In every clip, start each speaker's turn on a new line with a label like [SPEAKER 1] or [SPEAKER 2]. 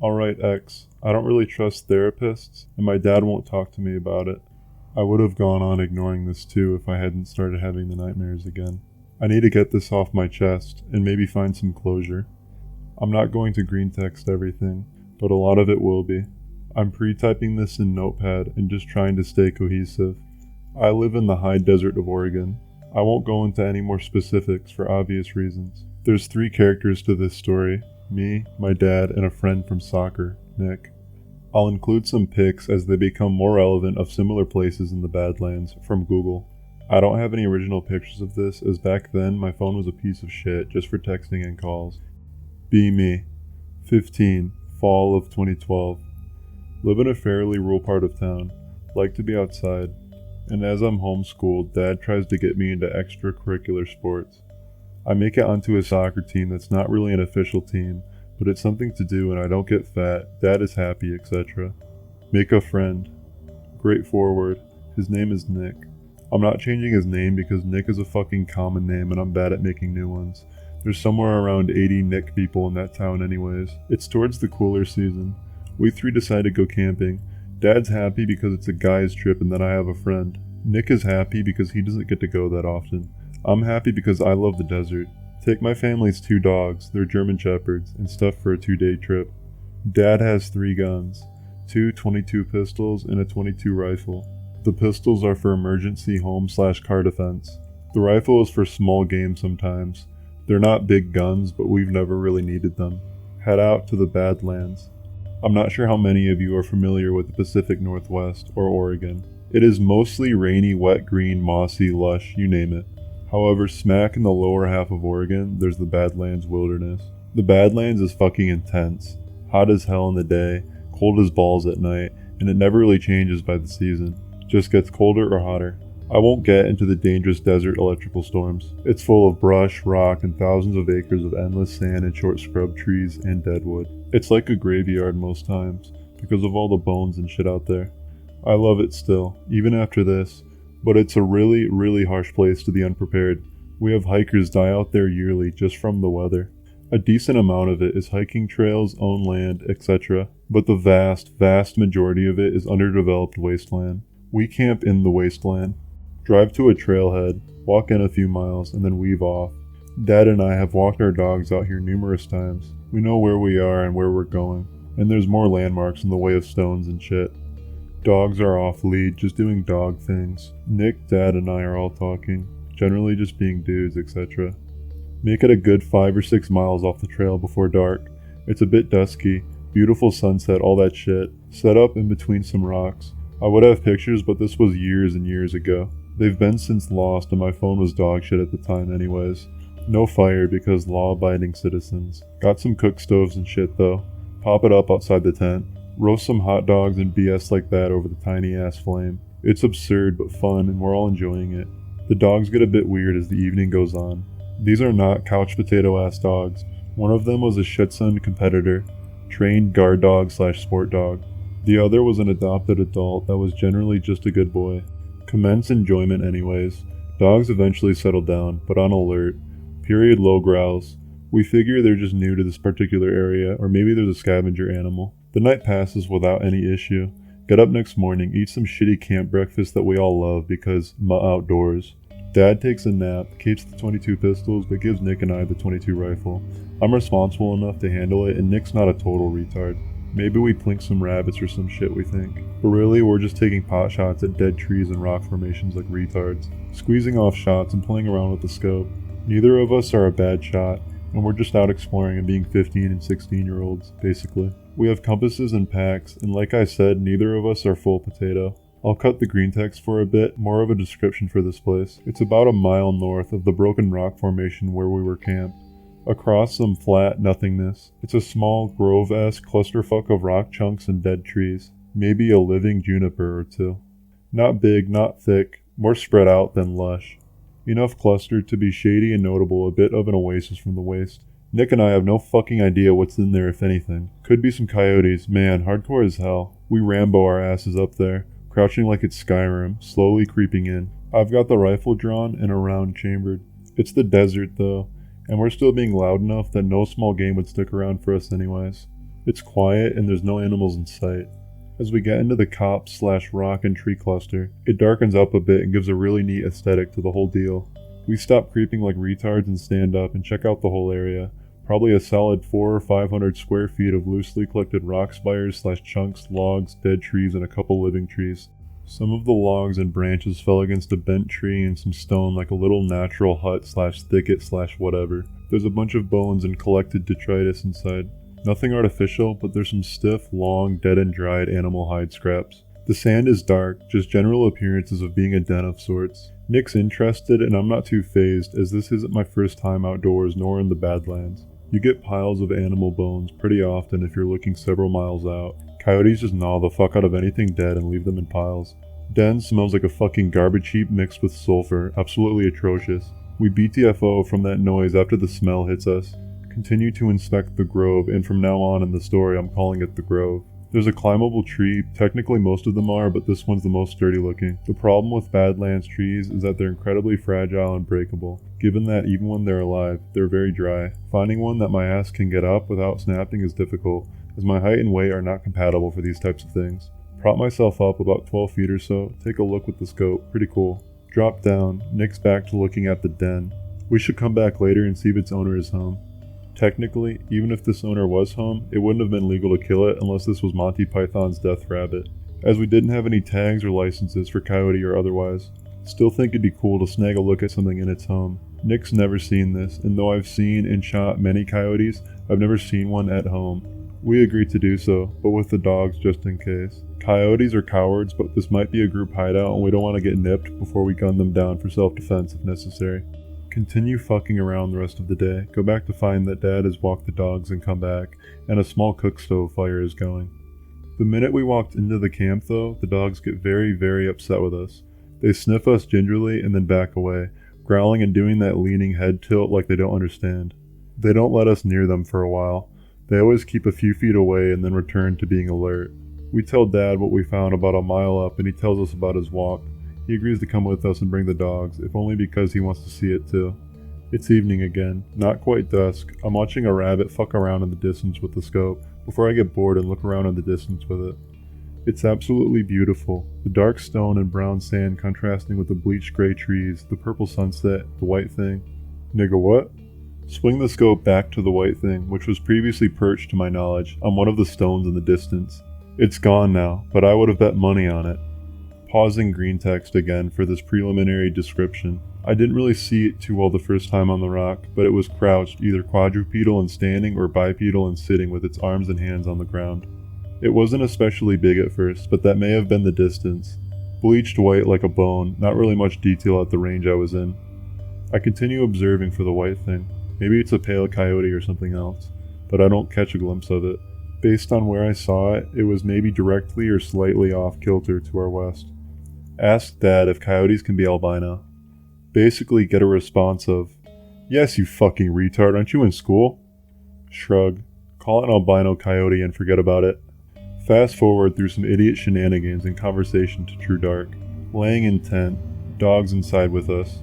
[SPEAKER 1] Alright X, I don't really trust therapists, and my dad won't talk to me about it. I would have gone on ignoring this too if I hadn't started having the nightmares again. I need to get this off my chest, and maybe find some closure. I'm not going to Greentext everything, but a lot of it will be. I'm pre-typing this in Notepad and just trying to stay cohesive. I live in the high desert of Oregon. I won't go into any more specifics for obvious reasons. There's 3 characters to this story: me, my dad, and a friend from soccer, Nick. I'll include some pics as they become more relevant of similar places in the Badlands from Google. I don't have any original pictures of this, as back then my phone was a piece of shit just for texting and calls. Be me. 15, fall of 2012. Live in a fairly rural part of town. Like to be outside. And as I'm homeschooled, Dad tries to get me into extracurricular sports. I make it onto a soccer team that's not really an official team, but it's something to do and I don't get fat, Dad is happy, etc. Make a friend. Great forward. His name is Nick. I'm not changing his name because Nick is a fucking common name and I'm bad at making new ones. There's somewhere around 80 Nick people in that town anyways. It's towards the cooler season. We 3 decide to go camping. Dad's happy because it's a guy's trip and that I have a friend. Nick is happy because he doesn't get to go that often. I'm happy because I love the desert. Take my family's 2 dogs, they're German Shepherds, and stuff for a 2-day trip. Dad has 3 guns, 2 .22 pistols and a .22 rifle. The pistols are for emergency home/car defense. The rifle is for small game sometimes. They're not big guns, but we've never really needed them. Head out to the Badlands. I'm not sure how many of you are familiar with the Pacific Northwest or Oregon. It is mostly rainy, wet, green, mossy, lush, you name it. However, smack in the lower half of Oregon, there's the Badlands wilderness. The Badlands is fucking intense. Hot as hell in the day, cold as balls at night, and it never really changes by the season. Just gets colder or hotter. I won't get into the dangerous desert electrical storms. It's full of brush, rock, and thousands of acres of endless sand and short scrub trees and deadwood. It's like a graveyard most times, because of all the bones and shit out there. I love it still, even after this, but it's a really, really harsh place to the unprepared. We have hikers die out there yearly just from the weather. A decent amount of it is hiking trails, own land, etc., but the vast, vast majority of it is underdeveloped wasteland. We camp in the wasteland. Drive to a trailhead, walk in a few miles, and then weave off. Dad and I have walked our dogs out here numerous times. We know where we are and where we're going, and there's more landmarks in the way of stones and shit. Dogs are off lead, just doing dog things. Nick, Dad, and I are all talking, generally just being dudes, etc. Make it a good 5 or 6 miles off the trail before dark. It's a bit dusky, beautiful sunset, all that shit. Set up in between some rocks. I would have pictures, but this was years and years ago. They've been since lost, and my phone was dog shit at the time anyways. No fire because law-abiding citizens. Got some cook stoves and shit though. Pop it up outside the tent. Roast some hot dogs and BS like that over the tiny ass flame. It's absurd but fun and we're all enjoying it. The dogs get a bit weird as the evening goes on. These are not couch potato ass dogs. One of them was a Shetland competitor, trained guard dog / sport dog. The other was an adopted adult that was generally just a good boy. Commence enjoyment anyways. Dogs eventually settle down, but on alert. Period low growls. We figure they're just new to this particular area, or maybe there's a scavenger animal. The night passes without any issue. Get up next morning, eat some shitty camp breakfast that we all love because outdoors. Dad takes a nap, keeps the .22 pistols, but gives Nick and I the .22 rifle. I'm responsible enough to handle it, and Nick's not a total retard. Maybe we plink some rabbits or some shit, we think. But really, we're just taking pot shots at dead trees and rock formations like retards. Squeezing off shots and playing around with the scope. Neither of us are a bad shot, and we're just out exploring and being 15 and 16-year-olds, basically. We have compasses and packs, and like I said, neither of us are full potato. I'll cut the Greentext for a bit, more of a description for this place. It's about a mile north of the broken rock formation where we were camped. Across some flat nothingness, it's a small grove-esque clusterfuck of rock chunks and dead trees. Maybe a living juniper or 2. Not big, not thick, more spread out than lush. Enough clustered to be shady and notable, a bit of an oasis from the waste. Nick and I have no fucking idea what's in there if anything. Could be some coyotes, man, hardcore as hell. We Rambo our asses up there, crouching like it's Skyrim, slowly creeping in. I've got the rifle drawn and a round chambered. It's the desert though, and we're still being loud enough that no small game would stick around for us anyways. It's quiet and there's no animals in sight. As we get into the copse/rock and tree cluster, it darkens up a bit and gives a really neat aesthetic to the whole deal. We stop creeping like retards and stand up and check out the whole area. Probably a solid 400 or 500 square feet of loosely collected rock spires/chunks, logs, dead trees, and a couple living trees. Some of the logs and branches fell against a bent tree and some stone like a little natural hut/thicket/whatever. There's a bunch of bones and collected detritus inside. Nothing artificial, but there's some stiff, long, dead and dried animal hide scraps. The sand is dark, just general appearances of being a den of sorts. Nick's interested, and I'm not too fazed, as this isn't my first time outdoors nor in the Badlands. You get piles of animal bones pretty often if you're looking several miles out. Coyotes just gnaw the fuck out of anything dead and leave them in piles. Den smells like a fucking garbage heap mixed with sulfur, absolutely atrocious. We BTFO from that noise after the smell hits us. Continue to inspect the grove, and from now on in the story I'm calling it the grove. There's a climbable tree, technically most of them are, but this one's the most sturdy looking. The problem with Badlands trees is that they're incredibly fragile and breakable, given that even when they're alive, they're very dry. Finding one that my ass can get up without snapping is difficult, as my height and weight are not compatible for these types of things. Prop myself up about 12 feet or so, take a look with the scope, pretty cool. Drop down, Nick's back to looking at the den. We should come back later and see if its owner is home. Technically, even if this owner was home, it wouldn't have been legal to kill it unless this was Monty Python's Death Rabbit, as we didn't have any tags or licenses for coyote or otherwise. Still think it'd be cool to snag a look at something in its home. Nick's never seen this, and though I've seen and shot many coyotes, I've never seen one at home. We agreed to do so, but with the dogs just in case. Coyotes are cowards, but this might be a group hideout and we don't want to get nipped before we gun them down for self-defense if necessary. Continue fucking around the rest of the day, go back to find that Dad has walked the dogs and come back, and a small cook stove fire is going. The minute we walked into the camp though, the dogs get very, very upset with us. They sniff us gingerly and then back away, growling and doing that leaning head tilt like they don't understand. They don't let us near them for a while. They always keep a few feet away and then return to being alert. We tell Dad what we found about a mile up and he tells us about his walk. He agrees to come with us and bring the dogs, if only because he wants to see it too. It's evening again, not quite dusk. I'm watching a rabbit fuck around in the distance with the scope, before I get bored and look around in the distance with it. It's absolutely beautiful, the dark stone and brown sand contrasting with the bleached gray trees, the purple sunset, the white thing. Nigga what? Swing the scope back to the white thing, which was previously perched to my knowledge, on one of the stones in the distance. It's gone now, but I would have bet money on it. Pausing Greentext again for this preliminary description. I didn't really see it too well the first time on the rock, but it was crouched, either quadrupedal and standing or bipedal and sitting with its arms and hands on the ground. It wasn't especially big at first, but that may have been the distance. Bleached white like a bone, not really much detail at the range I was in. I continue observing for the white thing. Maybe it's a pale coyote or something else, but I don't catch a glimpse of it. Based on where I saw it, it was maybe directly or slightly off kilter to our west. Ask Dad if coyotes can be albino. Basically get a response of, "Yes, you fucking retard, aren't you in school?" Shrug. Call an albino coyote and forget about it. Fast forward through some idiot shenanigans and conversation to true dark. Laying in tent, dogs inside with us.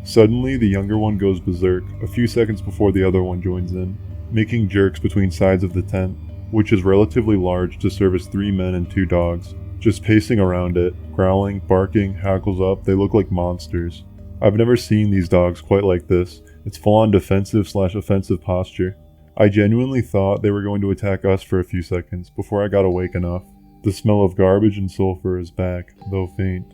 [SPEAKER 1] Suddenly the younger one goes berserk, a few seconds before the other one joins in, making jerks between sides of the tent, which is relatively large to service 3 men and 2 dogs. Just pacing around it, growling, barking, hackles up, they look like monsters. I've never seen these dogs quite like this. It's full-on defensive/offensive posture. I genuinely thought they were going to attack us for a few seconds before I got awake enough. The smell of garbage and sulfur is back, though faint.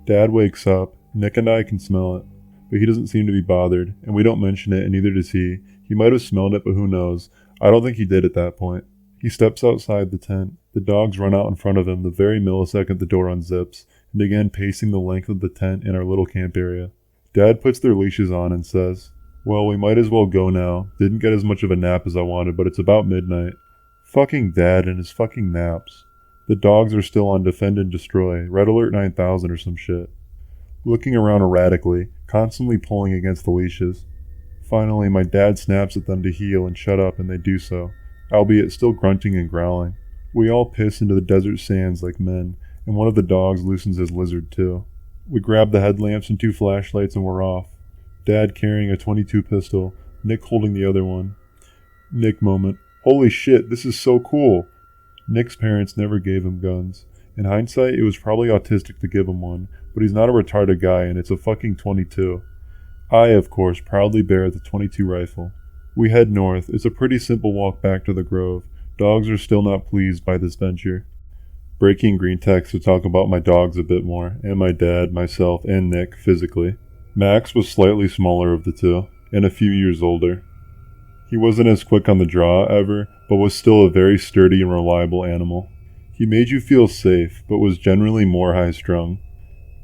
[SPEAKER 1] Dad wakes up. Nick and I can smell it, but he doesn't seem to be bothered, and we don't mention it, and neither does he. He might have smelled it, but who knows. I don't think he did at that point. He steps outside the tent. The dogs run out in front of him the very millisecond the door unzips, and begin pacing the length of the tent in our little camp area. Dad puts their leashes on and says, "Well, we might as well go now. Didn't get as much of a nap as I wanted, but it's about midnight." Fucking Dad and his fucking naps. The dogs are still on Defend and Destroy, Red Alert 9000 or some shit. Looking around erratically, constantly pulling against the leashes. Finally, my dad snaps at them to heel and shut up, and they do so, albeit still grunting and growling. We all piss into the desert sands like men, and one of the dogs loosens his lizard too. We grab the headlamps and 2 flashlights and we're off. Dad carrying a .22 pistol, Nick holding the other one. Nick moment. Holy shit, this is so cool. Nick's parents never gave him guns. In hindsight, it was probably autistic to give him one, but he's not a retarded guy and it's a fucking 22. I, of course, proudly bear the 22 rifle. We head north. It's a pretty simple walk back to the Grove. Dogs are still not pleased by this venture. Breaking Greentext to talk about my dogs a bit more, and my dad, myself, and Nick physically. Max was slightly smaller of the two, and a few years older. He wasn't as quick on the draw ever, but was still a very sturdy and reliable animal. He made you feel safe, but was generally more high-strung.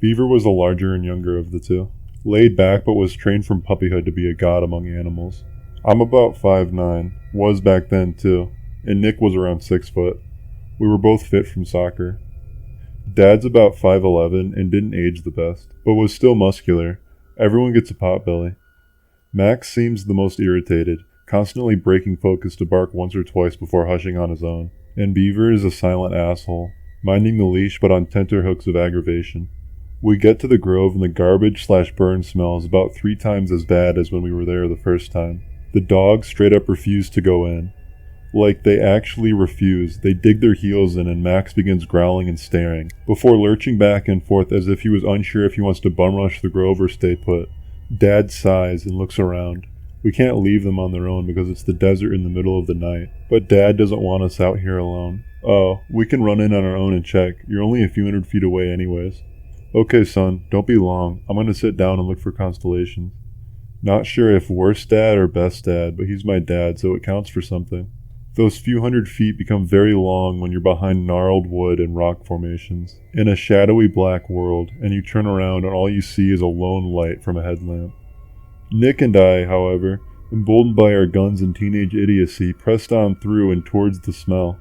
[SPEAKER 1] Beaver was the larger and younger of the two. Laid back, but was trained from puppyhood to be a god among animals. I'm about 5'9", was back then too, and Nick was around 6 foot. We were both fit from soccer. Dad's about 5'11" and didn't age the best, but was still muscular. Everyone gets a potbelly. Max seems the most irritated, constantly breaking focus to bark once or twice before hushing on his own. And Beaver is a silent asshole, minding the leash but on tenterhooks of aggravation. We get to the Grove and the garbage/burn smell is about 3 times as bad as when we were there the first time. The dogs straight up refuse to go in. Like, they actually refuse. They dig their heels in and Max begins growling and staring, before lurching back and forth as if he was unsure if he wants to bum rush the Grove or stay put. Dad sighs and looks around. We can't leave them on their own because it's the desert in the middle of the night, but Dad doesn't want us out here alone. Oh, we can run in on our own and check. You're only a few hundred feet away anyways. Okay, son, don't be long. I'm gonna sit down and look for constellations. Not sure if worst dad or best dad, but he's my dad, so it counts for something. Those few hundred feet become very long when you're behind gnarled wood and rock formations, in a shadowy black world, and you turn around and all you see is a lone light from a headlamp. Nick and I, however, emboldened by our guns and teenage idiocy, pressed on through and towards the smell.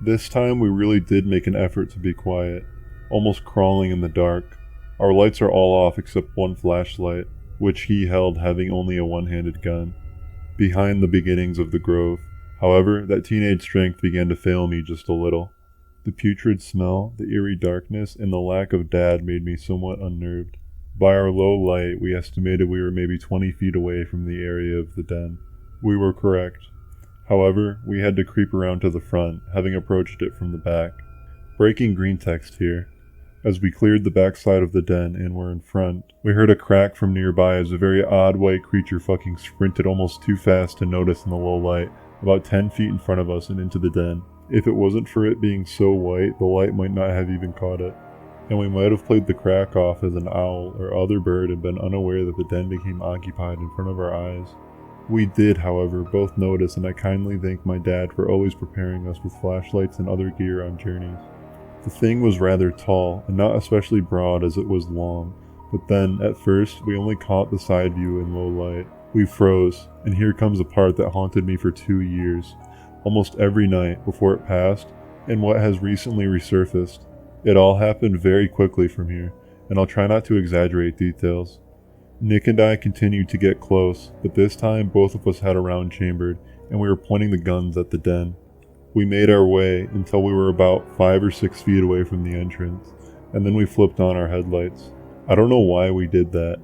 [SPEAKER 1] This time we really did make an effort to be quiet, almost crawling in the dark. Our lights are all off except one flashlight, which he held having only a one-handed gun, behind the beginnings of the Grove. However, that teenage strength began to fail me just a little. The putrid smell, the eerie darkness, and the lack of Dad made me somewhat unnerved. By our low light, we estimated we were maybe 20 feet away from the area of the den. We were correct. However, we had to creep around to the front, having approached it from the back. Breaking Greentext here. As we cleared the backside of the den and were in front, we heard a crack from nearby as a very odd white creature fucking sprinted almost too fast to notice in the low light, about 10 feet in front of us and into the den. If it wasn't for it being so white, the light might not have even caught it, and we might have played the crack off as an owl or other bird and been unaware that the den became occupied in front of our eyes. We did, however, both notice, and I kindly thank my dad for always preparing us with flashlights and other gear on journeys. The thing was rather tall, and not especially broad as it was long, but then, at first, we only caught the side view in low light. We froze, and here comes a part that haunted me for 2 years, almost every night before it passed, and what has recently resurfaced. It all happened very quickly from here, and I'll try not to exaggerate details. Nick and I continued to get close, but this time both of us had a round chambered, and we were pointing the guns at the den. We made our way until we were about 5 or 6 feet away from the entrance, and then we flipped on our headlights. I don't know why we did that.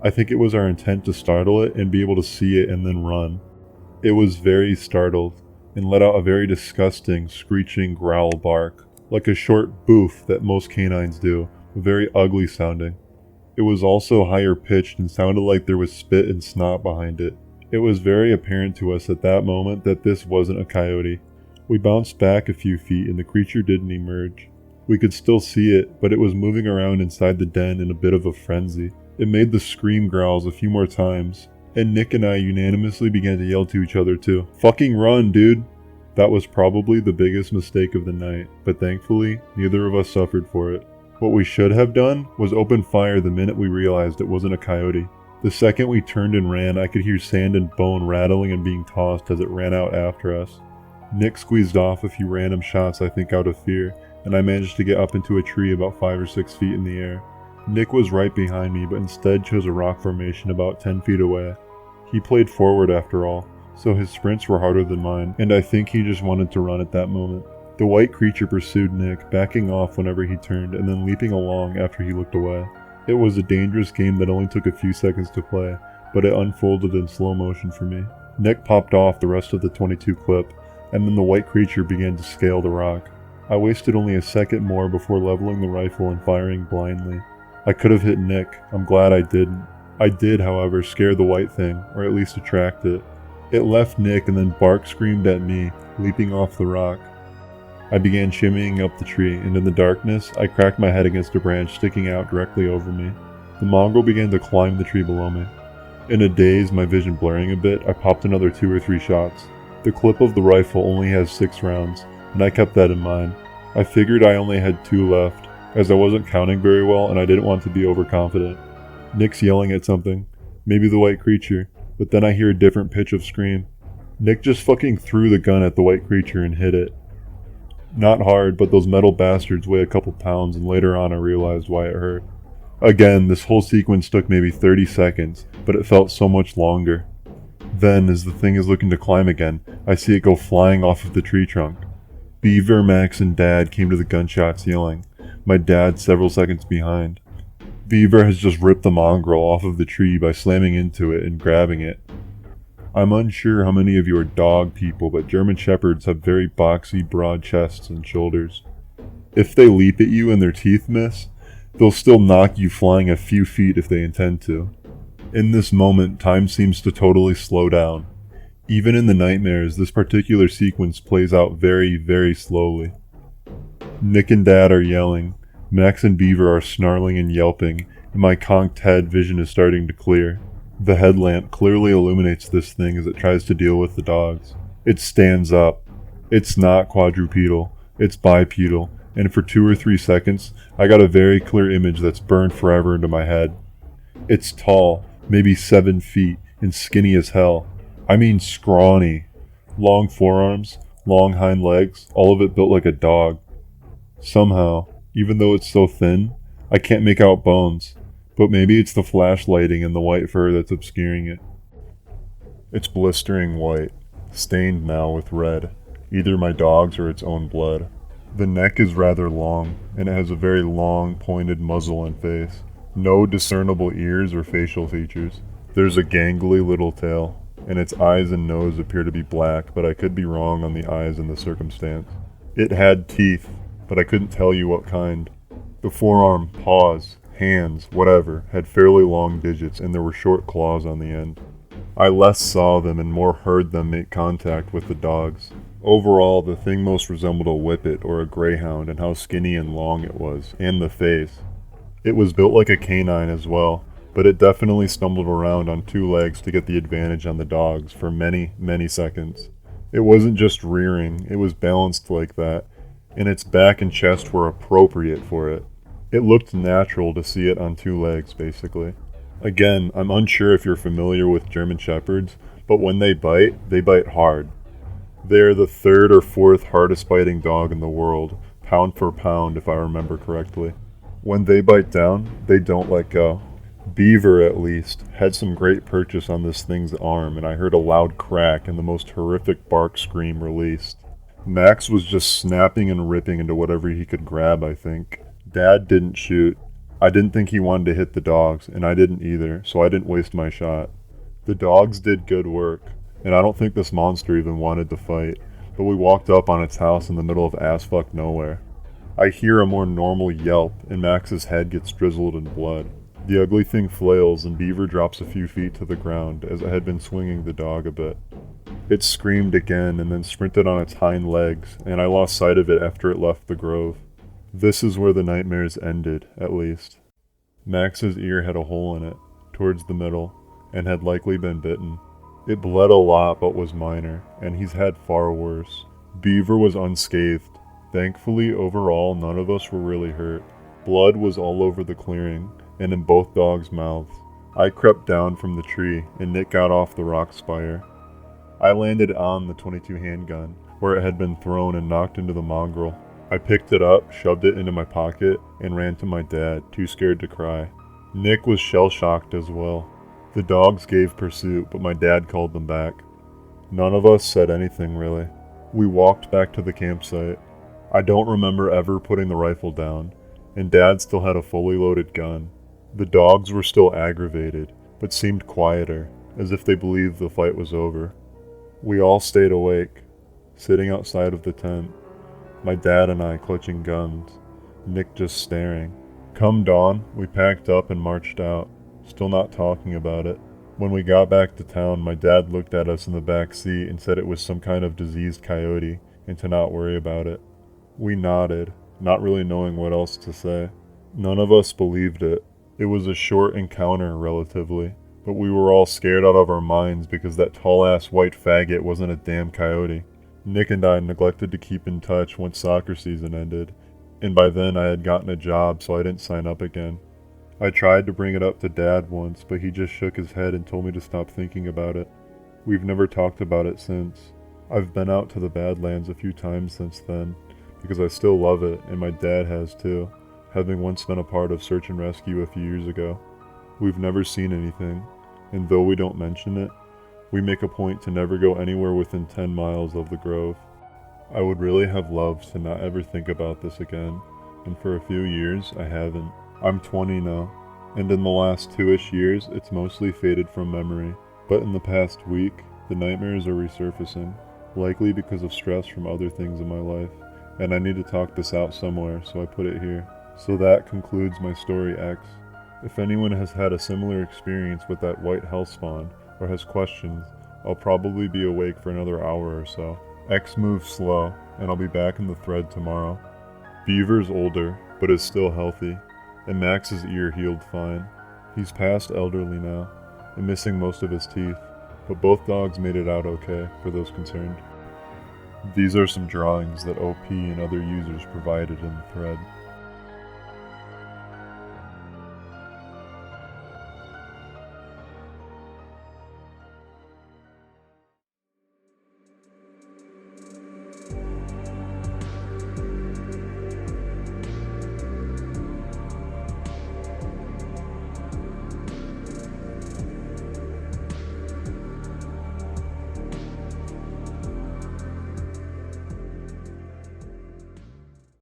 [SPEAKER 1] I think it was our intent to startle it and be able to see it and then run. It was very startled, and let out a very disgusting, screeching growl bark, like a short boof that most canines do, very ugly sounding. It was also higher pitched and sounded like there was spit and snot behind it. It was very apparent to us at that moment that this wasn't a coyote. We bounced back a few feet and the creature didn't emerge. We could still see it, but it was moving around inside the den in a bit of a frenzy. It made the scream growls a few more times, and Nick and I unanimously began to yell to each other too. "Fucking run, dude!" That was probably the biggest mistake of the night, but thankfully, neither of us suffered for it. What we should have done was open fire the minute we realized it wasn't a coyote. The second we turned and ran, I could hear sand and bone rattling and being tossed as it ran out after us. Nick squeezed off a few random shots, I think out of fear, and I managed to get up into a tree about 5 or 6 feet in the air. Nick was right behind me, but instead chose a rock formation about 10 feet away. He played forward after all, so his sprints were harder than mine, and I think he just wanted to run at that moment. The white creature pursued Nick, backing off whenever he turned and then leaping along after he looked away. It was a dangerous game that only took a few seconds to play, but it unfolded in slow motion for me. Nick popped off the rest of the .22 clip, and then the white creature began to scale the rock. I wasted only a second more before leveling the rifle and firing blindly. I could have hit Nick. I'm glad I didn't. I did, however, scare the white thing, or at least attract it. It left Nick and then bark screamed at me, leaping off the rock. I began shimmying up the tree, and in the darkness, I cracked my head against a branch sticking out directly over me. The mongrel began to climb the tree below me. In a daze, my vision blurring a bit, I popped another 2 or 3 shots. The clip of the rifle only has 6 rounds, and I kept that in mind. I figured I only had 2 left, as I wasn't counting very well and I didn't want to be overconfident. Nick's yelling at something, maybe the white creature, but then I hear a different pitch of scream. Nick just fucking threw the gun at the white creature and hit it. Not hard, but those metal bastards weigh a couple pounds, and later on I realized why it hurt. Again, this whole sequence took maybe 30 seconds, but it felt so much longer. Then, as the thing is looking to climb again, I see it go flying off of the tree trunk. Beaver, Max, and Dad came to the gunshots yelling. My dad several seconds behind. Beaver has just ripped the mongrel off of the tree by slamming into it and grabbing it. I'm unsure how many of you are dog people, but German Shepherds have very boxy, broad chests and shoulders. If they leap at you and their teeth miss, they'll still knock you flying a few feet if they intend to. In this moment, time seems to totally slow down. Even in the nightmares, this particular sequence plays out very, very slowly. Nick and Dad are yelling, Max and Beaver are snarling and yelping, and my conked head vision is starting to clear. The headlamp clearly illuminates this thing as it tries to deal with the dogs. It stands up. It's not quadrupedal, it's bipedal, and for 2 or 3 seconds, I got a very clear image that's burned forever into my head. It's tall, maybe 7 feet, and skinny as hell. I mean scrawny. Long forearms, long hind legs, all of it built like a dog. Somehow, even though it's so thin, I can't make out bones. But maybe it's the flash lighting and the white fur that's obscuring it. It's blistering white, stained now with red, either my dog's or its own blood. The neck is rather long, and it has a very long, pointed muzzle and face. No discernible ears or facial features. There's a gangly little tail, and its eyes and nose appear to be black, but I could be wrong on the eyes in the circumstance. It had teeth, but I couldn't tell you what kind. The forearm, paws, hands, whatever, had fairly long digits, and there were short claws on the end. I less saw them and more heard them make contact with the dogs. Overall, the thing most resembled a whippet or a greyhound in how skinny and long it was, and the face. It was built like a canine as well, but it definitely stumbled around on 2 legs to get the advantage on the dogs for many, many seconds. It wasn't just rearing, it was balanced like that, and its back and chest were appropriate for it. It looked natural to see it on 2 legs, basically. Again, I'm unsure if you're familiar with German Shepherds, but when they bite hard. They are the 3rd or 4th hardest biting dog in the world, pound for pound if I remember correctly. When they bite down, they don't let go. Beaver, at least, had some great purchase on this thing's arm, and I heard a loud crack and the most horrific bark scream released. Max was just snapping and ripping into whatever he could grab, I think. Dad didn't shoot. I didn't think he wanted to hit the dogs, and I didn't either, so I didn't waste my shot. The dogs did good work, and I don't think this monster even wanted to fight, but we walked up on its house in the middle of ass-fuck nowhere. I hear a more normal yelp, and Max's head gets drizzled in blood. The ugly thing flails, and Beaver drops a few feet to the ground as it had been swinging the dog a bit. It screamed again and then sprinted on its hind legs, and I lost sight of it after it left the grove. This is where the nightmares ended, at least. Max's ear had a hole in it, towards the middle, and had likely been bitten. It bled a lot but was minor, and he's had far worse. Beaver was unscathed. Thankfully, overall, none of us were really hurt. Blood was all over the clearing, and in both dogs' mouths. I crept down from the tree, and Nick got off the rock spire. I landed on the .22 handgun, where it had been thrown and knocked into the mongrel. I picked it up, shoved it into my pocket, and ran to my dad, too scared to cry. Nick was shell-shocked as well. The dogs gave pursuit, but my dad called them back. None of us said anything, really. We walked back to the campsite. I don't remember ever putting the rifle down, and Dad still had a fully loaded gun. The dogs were still aggravated, but seemed quieter, as if they believed the fight was over. We all stayed awake. sitting outside of the tent, my dad and I clutching guns, Nick just staring. Come dawn, we packed up and marched out, still not talking about it. When we got back to town, my dad looked at us in the back seat and said it was some kind of diseased coyote and to not worry about it. We nodded, not really knowing what else to say. None of us believed it. It was a short encounter, relatively, but we were all scared out of our minds because that tall-ass white faggot wasn't a damn coyote. Nick and I neglected to keep in touch once soccer season ended, and by then I had gotten a job, so I didn't sign up again. I tried to bring it up to Dad once, but he just shook his head and told me to stop thinking about it. We've never talked about it since. I've been out to the Badlands a few times since then, because I still love it, and my dad has too, having once been a part of search and rescue a few years ago. We've never seen anything, and though we don't mention it, we make a point to never go anywhere within 10 miles of the grove. I would really have loved to not ever think about this again, and for a few years I haven't. I'm 20 now, and in the last 2-ish years it's mostly faded from memory, but in the past week, the nightmares are resurfacing, likely because of stress from other things in my life, and I need to talk this out somewhere, so I put it here. So that concludes my story X. If anyone has had a similar experience with that white hellspawn, or has questions, I'll probably be awake for another hour or so. X moves slow, and I'll be back in the thread tomorrow. Beaver's older, but is still healthy, and Max's ear healed fine. He's past elderly now, and missing most of his teeth, but both dogs made it out okay, for those concerned. These are some drawings that OP and other users provided in the thread.